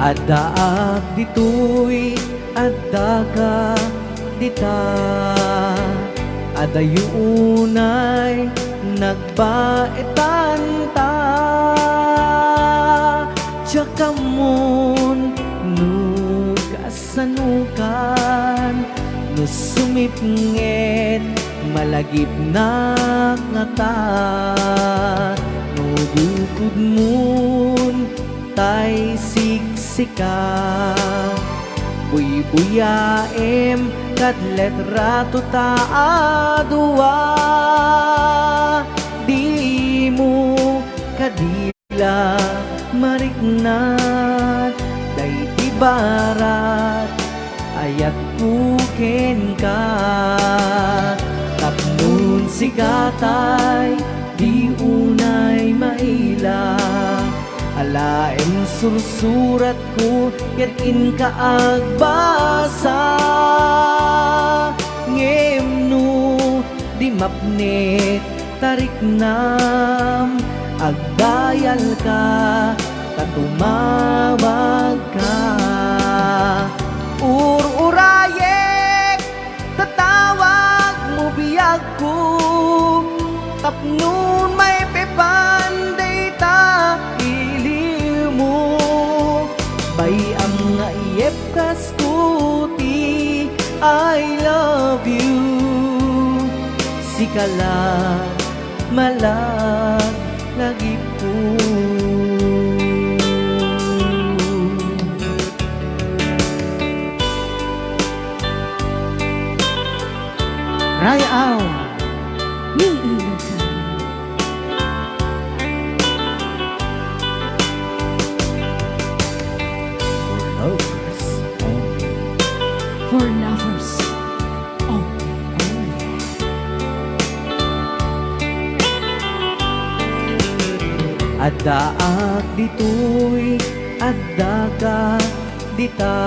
Addaak ditoy, adda ka dita. Adayunay nagbaetan ta. Tsakamon no kasanukan, no sumipnget malagip na ngata. No bukod mon tay siksika, buy-buyaem kat letrato ta adua. Di mo kadila mariknat, day tibarat ayat puken ka. Tapnon si katay di unay maila. Alaem sursurat ko yatin ka agbasa. Ngem no di mapnet tarik nam, agdayal ka tatumawag ka. Ururayek tatawag mo biyag ko. Tapnon may pepanday ta iliw mo. Bayam nga iyep kaskuti, I love you. Sikala malag lagi po. Rayaw ni Ilocan. For lovers only. Addaak ditoy, adda ka dita.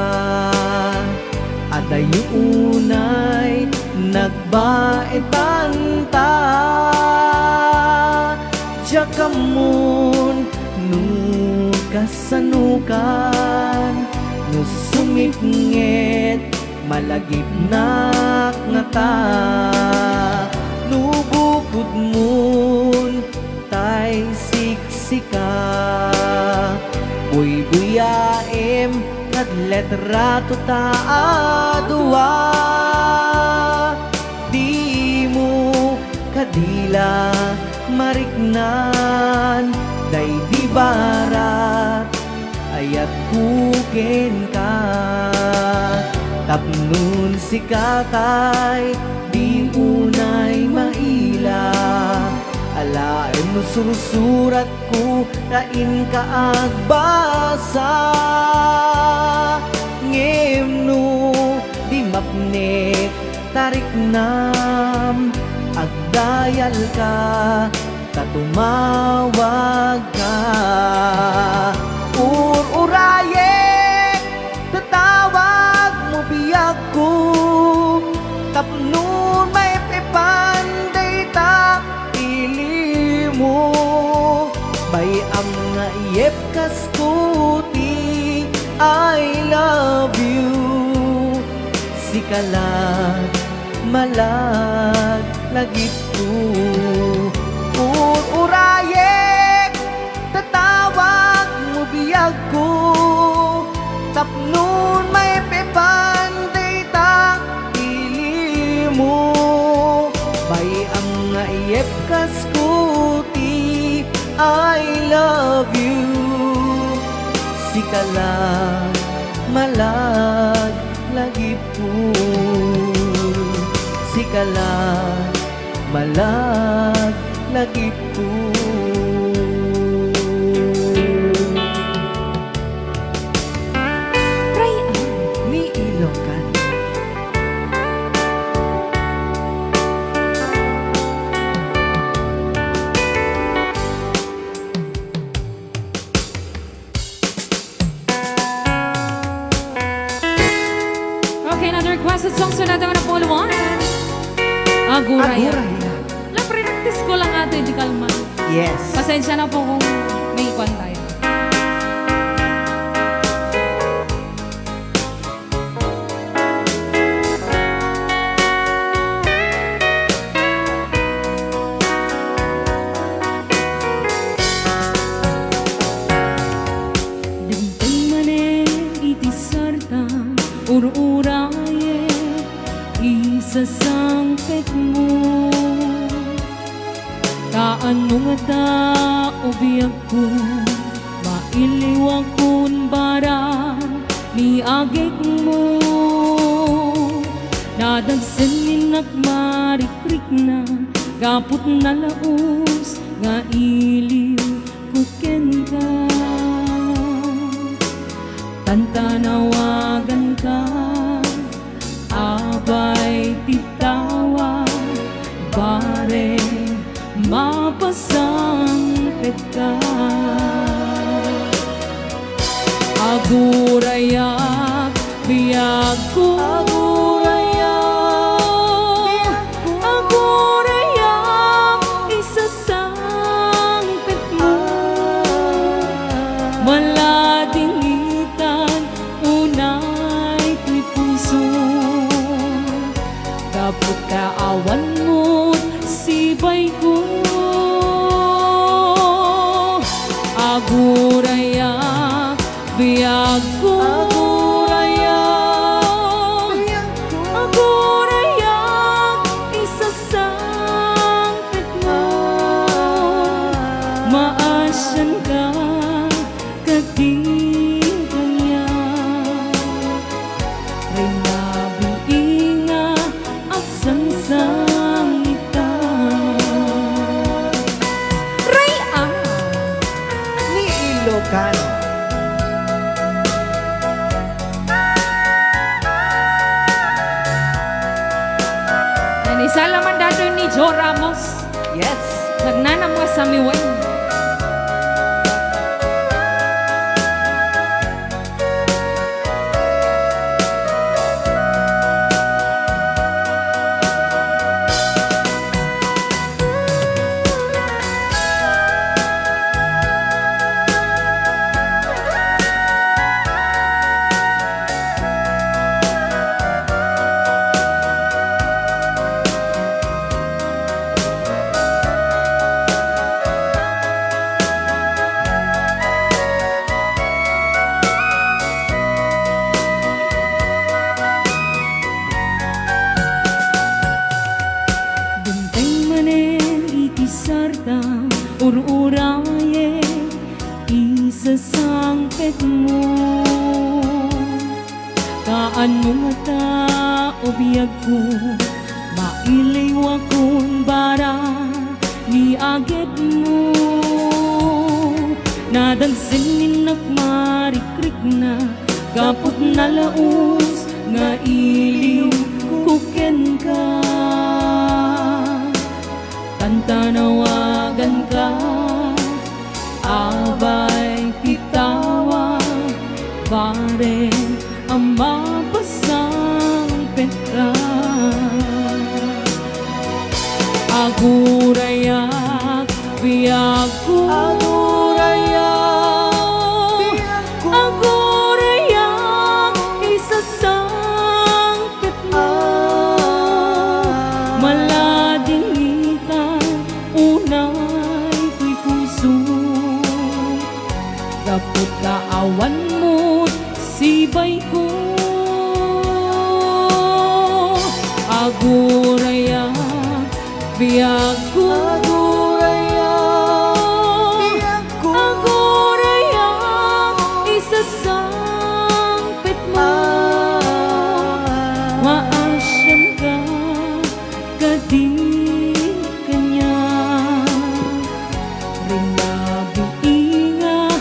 Adayunay nagbaetan ta. Tsakamon no kasanukan, no sumipnget malagip na ngata. No bukod mon tay siksika, buy-buyaem kat letrato ta adua. Di mo kadila mariknan, day di barat ayat kuken ka. Tapnon si katay di unay maila. Alaem mo sursurat ko kain ka agbasa. Ngem no di mapnek tarik nam, agdayal ka tatumawag ka. Ururayek tatawag mo biyag ko. Tapnon may pepanday ta ili mo. Bayam nga iyep kaskuti, I love you. Sikalat malag lagi po. Ururayek tatawag mo biyag ko. Tapnon may pepanday ta ili mo. Bayam nga iyep kaskuti, I love you. Sikalat malag lagi po. Sikalat malag lagi po. Rayaw Ni Ilocan. Okay, another requested song sunod naman ang puluan. Aguraya. Aguraya. Na-practice ko lang ate, di kalma. Yes. Pasensya na po kung may ikwan tayo. sangpet mo. Kaano nga ta ubiyag ko, mailiwag kun bara ni agik mo. Nadagsanin at marikrik na, gapot na laos, nga iliw kuken ka. Tantanawagan ka, abay titawa, bare mapasangpet ka. Agurayak, biyag ko, agurayak, isasangpet mo. Maladingitan, unay ko'y puso. Kapag kaawan mo, sibay ko. Agurayak, biyag ko, agurayak, isasangpet mo. Maasyan ka, kating kanya. Rinabiinga at sangsangita. Ray-ah! Ni Ilocano. Dan isa laman dato ni Joe Ramos. Yes. Nagnanam nga sa miwen. Sarta ururaye isasangpet mo. Kaano nga ta ubiyag ko, mailiwa kun bara ni agit mo. Nadansin at marikrik na, kapot na laos, nga iliw kuken ka. Tantanawagan ka, abay titawa, bare ang mapasangpet ka. Agurayak, biyag ko, agurayak, isasangpet mo. Maladingitan, unay ko'y puso. Kapag kaawan mo, sibay ko. Agurayak, biyag ko, agurayak, isasangpet mo. Maasyan ka, kating kanya. Rinabiinga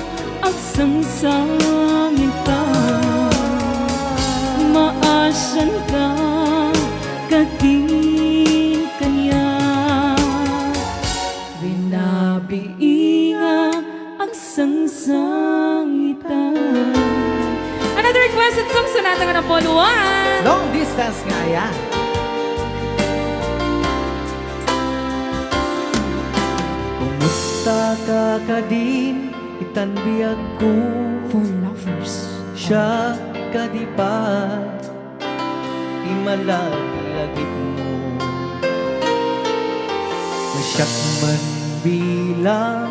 at sangsangita. Maasyan ka, kating kanya. Rinabiinga at sangsangita. Another requested song sa natang na poluan. Long distance nga yan. Kumusta ka kadin, itanbiyag ko. For lovers. Siya kadipat, imalaglagip mo. Masyak man bilang,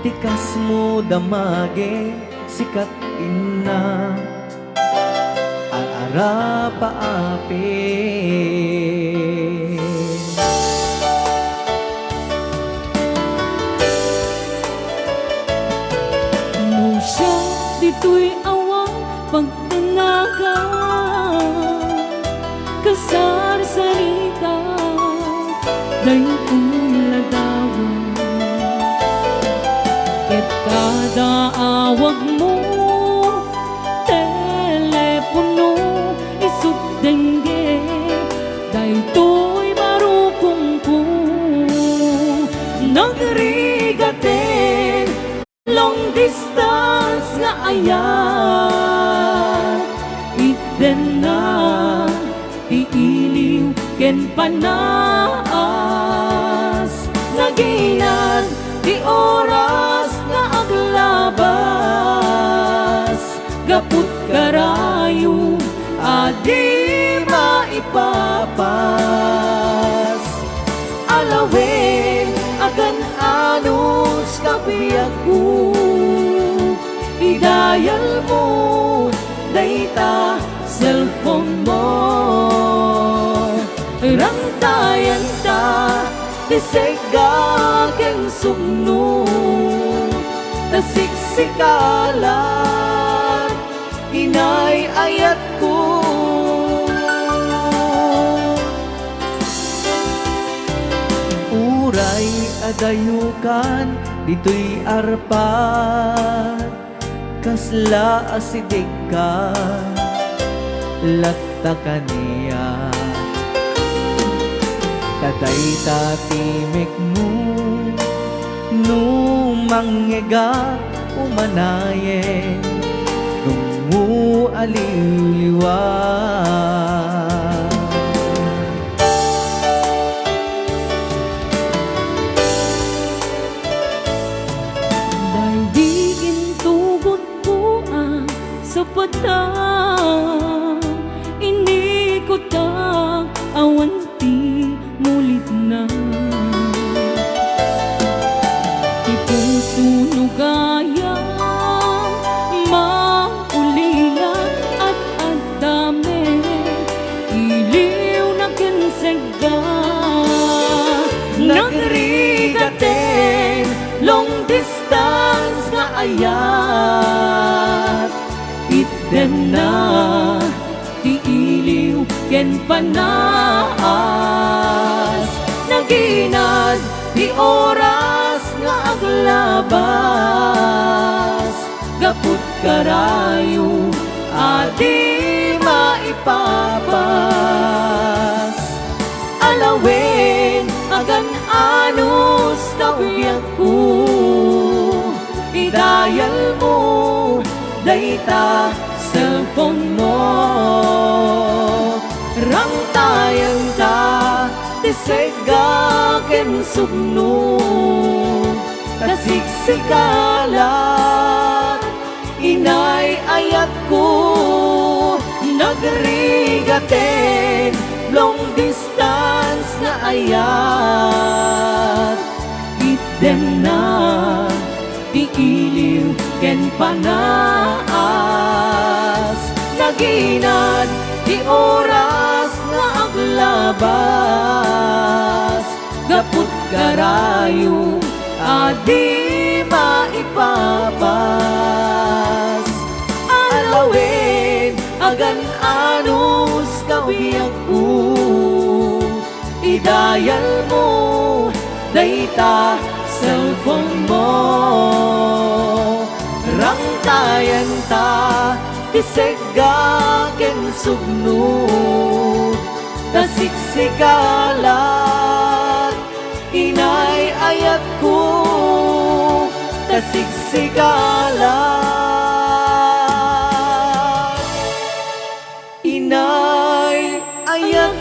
tikas mo damage, sikat ina. Ang arapa ape, dito'y awang pagtanaga kasar sarita day uladawan ket kada awag mo telepono isut dengge day to'y marupong ko nagrigaten long distance nga ayat itten na iiliw ken panaas naginad di oras nga aglabas gaput karayo adi maipapas alawin agan anus kabiyak ko idayal mo dayta cellphone mo rantayan ta tisega ken sugno tasiksikalat inay ayat ko Uray adayukan dito'y arpat kasla asidig ka latta kaniya kaday tatimik mo nung mangyega umanayen nung aliwliwa sapatang inikot ang awanti mulit na tipong sunugayang maulila at adame iliw na kinsega nagrigaten long distance nga ayat itten na tiiliw ken panaas naginad di oras nga aglabas gaput karayo adi maipapas alawin agan anus kabiyak ko idayal mo dayta cellphone mo rantayan ta tisega ken sugno tasiksikalat inay ayat ko nagrigaten long distance nga ayat itten na tiiliw ken panaas naginad di oras nga aglabas gaput karayo adi maipapas alawin agan anus kabiyak ko idayal mo dayta cellphone mo rantayan ta tisega ken sugno tasiksikalat inay ayat ko tasiksikalat inay ayat